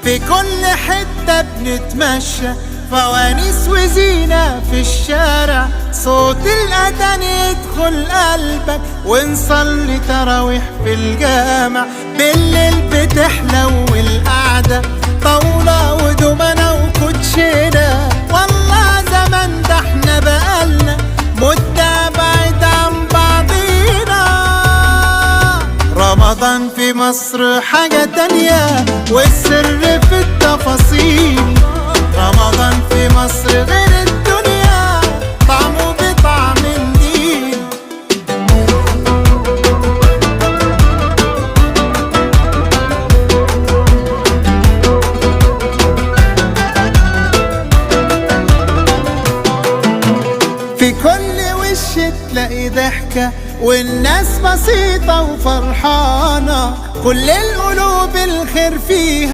في كل حتة بنتمشى، فوانيس وزينة في الشارع، صوت الأذان يدخل قلبك، ونصلي تراويح في الجامع. بالليل بتحلو القعدة، طاولة ودومنة وكوتشينة، والله زمان ده احنا بقالنا مدة بعيد عن بعضينا. رمضان في مصر حاجة تانية، والسر في التفاصيل. رمضان في مصر غير الدنيا، طعمه بطعم النيل. في كل وش تلاقي ضحكة، والناس بسيطة وفرحانة، كل القلوب الخير فيها.